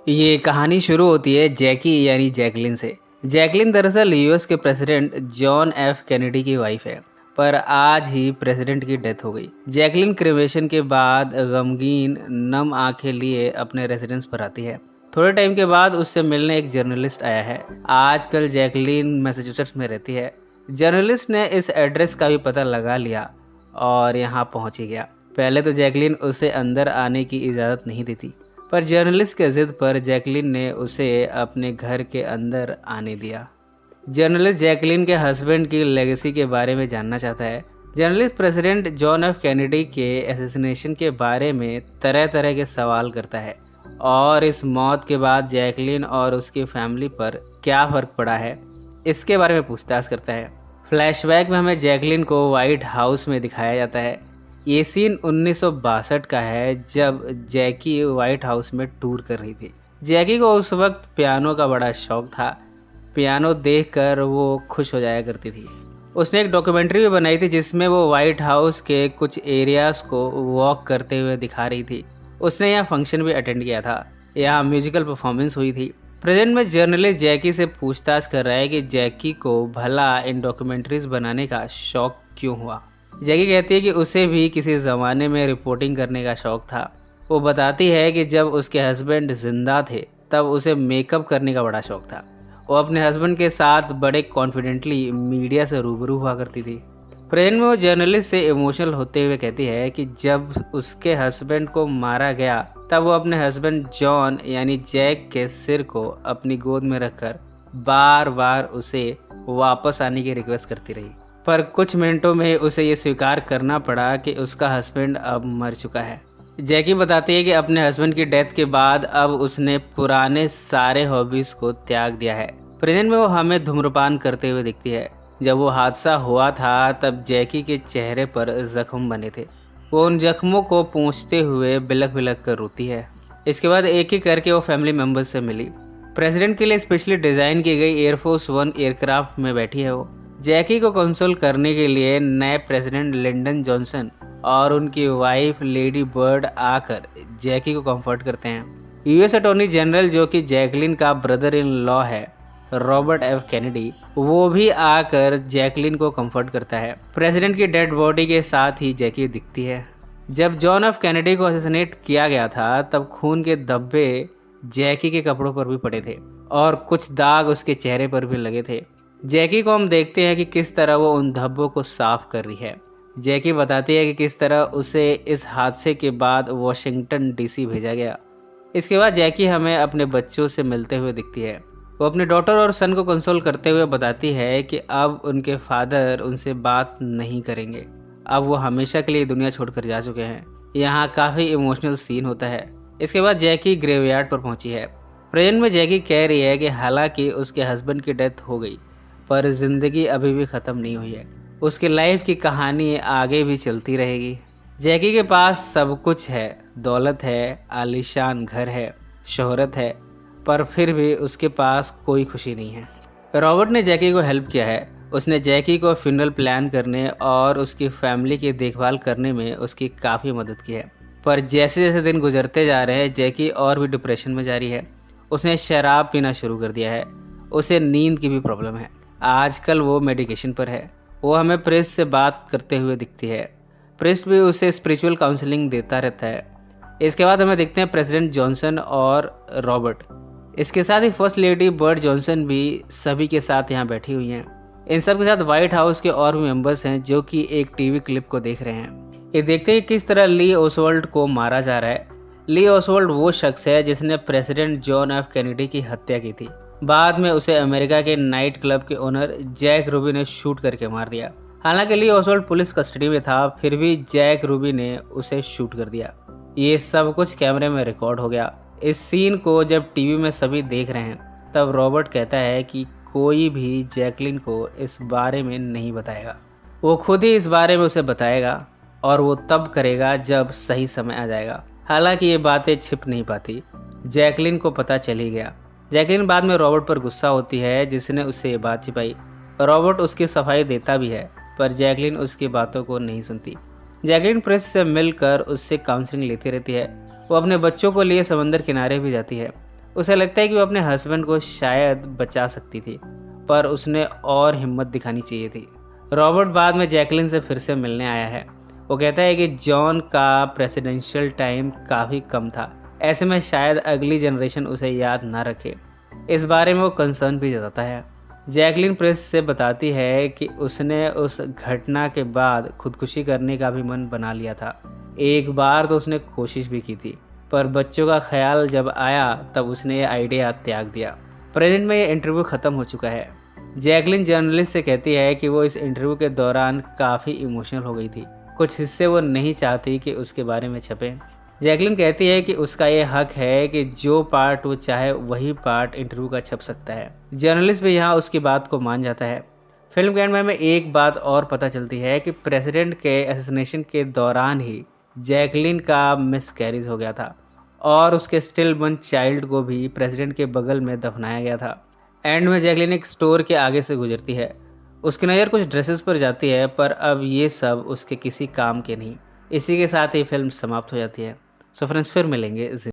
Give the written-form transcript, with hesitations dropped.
ये कहानी शुरू होती है जैकी यानी जैकलिन से। जैकलिन दरअसल यूएस के प्रेसिडेंट जॉन एफ कैनेडी की वाइफ है, पर आज ही प्रेसिडेंट की डेथ हो गई। जैकलिन क्रिमेशन के बाद गमगीन नम आंखें लिए अपने रेजिडेंस पर आती है। थोड़े टाइम के बाद उससे मिलने एक जर्नलिस्ट आया है। आजकल जैकलिन मैसाचुसेट्स में रहती है। जर्नलिस्ट ने इस एड्रेस का भी पता लगा लिया और यहाँ पहुँच ही गया। पहले तो जैकलिन उसे अंदर आने की इजाज़त नहीं देती, पर जर्नलिस्ट के जिद पर जैकलिन ने उसे अपने घर के अंदर आने दिया। जर्नलिस्ट जैकलिन के हस्बैंड की लेगेसी के बारे में जानना चाहता है। Journalist president John F Kennedy के असैसिनेशन के बारे में तरह तरह के सवाल करता है और इस मौत के बाद जैकलिन और उसकी फैमिली पर क्या फ़र्क पड़ा है, इसके बारे में पूछताछ करता है। फ्लैशबैक में हमें जैकलिन को वाइट हाउस में दिखाया जाता है। ये सीन 1962 का है, जब जैकी वाइट हाउस में टूर कर रही थी। जैकी को उस वक्त पियानो का बड़ा शौक था। पियानो देखकर वो खुश हो जाया करती थी। उसने एक डॉक्यूमेंट्री भी बनाई थी जिसमें वो वाइट हाउस के कुछ एरियाज़ को वॉक करते हुए दिखा रही थी। उसने यहाँ फंक्शन भी अटेंड किया था। यहाँ म्यूजिकल परफॉर्मेंस हुई थी। प्रेजेंट में जर्नलिस्ट जैकी से पूछताछ कर रहा है कि जैकी को भला इन डॉक्यूमेंट्रीज बनाने का शौक क्यों हुआ। जैकी कहती है कि उसे भी किसी ज़माने में रिपोर्टिंग करने का शौक़ था। वो बताती है कि जब उसके हस्बैंड ज़िंदा थे तब उसे मेकअप करने का बड़ा शौक़ था। वो अपने हस्बैंड के साथ बड़े कॉन्फिडेंटली मीडिया से रूबरू हुआ करती थी। प्रेम में वो जर्नलिस्ट से इमोशनल होते हुए कहती है कि जब उसके हस्बैंड को मारा गया तब वो अपने हस्बैंड जॉन यानी जैक के सिर को अपनी गोद में रखकर बार बार उसे वापस आने की रिक्वेस्ट करती रही, पर कुछ मिनटों में उसे ये स्वीकार करना पड़ा कि उसका हस्बैंड अब मर चुका है। जैकी बताती है कि अपने हस्बैंड की डेथ के बाद अब उसने पुराने सारे हॉबीज़ को त्याग दिया है। प्रेजेंट में वो हमें धूम्रपान करते हुए दिखती है। जब वो हादसा हुआ था तब जैकी के चेहरे पर जख्म बने थे। वो उन जख्मों को पोंछते हुए बिलख बिलख कर रोती है। इसके बाद एक एक करके वो फैमिली मेम्बर्स से मिली। प्रेसिडेंट के लिए स्पेशली डिज़ाइन की गई एयरफोर्स 1 एयरक्राफ्ट में बैठी है वो। जैकी को कंसोल करने के लिए नए प्रेसिडेंट लिंडन जॉनसन और उनकी वाइफ लेडी बर्ड आकर जैकी को कंफर्ट करते हैं। यूएस अटॉर्नी जनरल, जो कि जैकलिन का ब्रदर इन लॉ है, रॉबर्ट एफ कैनेडी, वो भी आकर जैकलिन को कंफर्ट करता है। प्रेसिडेंट की डेड बॉडी के साथ ही जैकी दिखती है। जब जॉन एफ कैनेडी को असैसिनेट किया गया था तब खून के धब्बे जैकी के कपड़ों पर भी पड़े थे और कुछ दाग उसके चेहरे पर भी लगे थे। जैकी को हम देखते हैं कि किस तरह वो उन धब्बों को साफ कर रही है। जैकी बताती है कि किस तरह उसे इस हादसे के बाद वॉशिंगटन डीसी भेजा गया। इसके बाद जैकी हमें अपने बच्चों से मिलते हुए दिखती है। वो अपने डॉटर और सन को कंसोल करते हुए बताती है कि अब उनके फादर उनसे बात नहीं करेंगे। अब वो हमेशा के लिए दुनिया छोड़कर जा चुके हैं। यहाँ काफ़ी इमोशनल सीन होता है। इसके बाद जैकी ग्रेवयार्ड पर पहुँची है। प्रेजेंट में जैकी कह रही है कि हालांकि उसके हस्बैंड की डेथ हो गई, पर ज़िंदगी अभी भी ख़त्म नहीं हुई है। उसकी लाइफ की कहानी आगे भी चलती रहेगी। जैकी के पास सब कुछ है, दौलत है, आलीशान घर है, शोहरत है, पर फिर भी उसके पास कोई खुशी नहीं है। रॉबर्ट ने जैकी को हेल्प किया है। उसने जैकी को फ्यूनरल प्लान करने और उसकी फैमिली की देखभाल करने में उसकी काफ़ी मदद की है। पर जैसे जैसे दिन गुजरते जा रहे हैं जैकी और भी डिप्रेशन में जा रही है। उसने शराब पीना शुरू कर दिया है। उसे नींद की भी प्रॉब्लम है। आजकल वो मेडिकेशन पर है। वो हमें प्रेस्ट से बात करते हुए दिखती है। प्रेस्ट भी उसे स्पिरिचुअल काउंसलिंग देता रहता है। इसके बाद हमें देखते हैं प्रेसिडेंट जॉनसन और रॉबर्ट। इसके साथ ही फर्स्ट लेडी बर्ड जॉनसन भी सभी के साथ यहाँ बैठी हुई हैं। इन सब के साथ वाइट हाउस के और भी मेंबर्स हैं जो कि एक टीवी क्लिप को देख रहे हैं। ये देखते हैं किस तरह ली ओसवाल्ड को मारा जा रहा है। ली ओसवाल्ड वो शख्स है जिसने प्रेसिडेंट जॉन एफ कैनेडी की हत्या की थी। बाद में उसे अमेरिका के नाइट क्लब के ओनर जैक रूबी ने शूट करके मार दिया। हालांकि ली ओसवाल्ड पुलिस कस्टडी में था, फिर भी जैक रूबी ने उसे शूट कर दिया। ये सब कुछ कैमरे में रिकॉर्ड हो गया। इस सीन को जब टीवी में सभी देख रहे हैं तब रॉबर्ट कहता है कि कोई भी जैकलिन को इस बारे में नहीं बताएगा। वो खुद ही इस बारे में उसे बताएगा और वो तब करेगा जब सही समय आ जाएगा। हालांकि ये बातें छिप नहीं पाती। जैकलिन को पता चल ही गया। जैकलिन बाद में रॉबर्ट पर गुस्सा होती है जिसने उससे ये बात छिपाई। रॉबर्ट उसकी सफाई देता भी है, पर जैकलिन उसकी बातों को नहीं सुनती। जैकलिन प्रेस से मिलकर उससे काउंसलिंग लेती रहती है। वो अपने बच्चों को लिए समंदर किनारे भी जाती है। उसे लगता है कि वो अपने हस्बैंड को शायद बचा सकती थी, पर उसने और हिम्मत दिखानी चाहिए थी। रॉबर्ट बाद में जैकलिन से फिर से मिलने आया है। वो कहता है कि जॉन का प्रेसिडेंशियल टाइम काफ़ी कम था, ऐसे में शायद अगली जनरेशन उसे याद ना रखे। इस बारे में वो कंसर्न भी जताता है। जैकलिन प्रेस से बताती है कि उसने उस घटना के बाद खुदकुशी करने का भी मन बना लिया था। एक बार तो उसने कोशिश भी की थी, पर बच्चों का ख्याल जब आया तब उसने ये आइडिया त्याग दिया। प्रेजेंट में ये इंटरव्यू ख़त्म हो चुका है। जैकलिन जर्नलिस्ट से कहती है कि वो इस इंटरव्यू के दौरान काफ़ी इमोशनल हो गई थी। कुछ हिस्से वो नहीं चाहती कि उसके बारे में छपे। जैकलिन कहती है कि उसका ये हक है कि जो पार्ट वो चाहे वही पार्ट इंटरव्यू का छप सकता है। जर्नलिस्ट भी यहाँ उसकी बात को मान जाता है। फिल्म के एंड में हमें एक बात और पता चलती है कि प्रेसिडेंट के असैसिनेशन के दौरान ही जैकलिन का मिसकैरेज हो गया था और उसके स्टिल बर्न चाइल्ड को भी प्रेसिडेंट के बगल में दफनाया गया था। एंड में जैकलिन एक स्टोर के आगे से गुजरती है। उसकी नज़र कुछ ड्रेसेस पर जाती है, पर अब ये सब उसके किसी काम के नहीं। इसी के साथ ही फिल्म समाप्त हो जाती है। सो फ्रेंड्स, फिर मिलेंगे।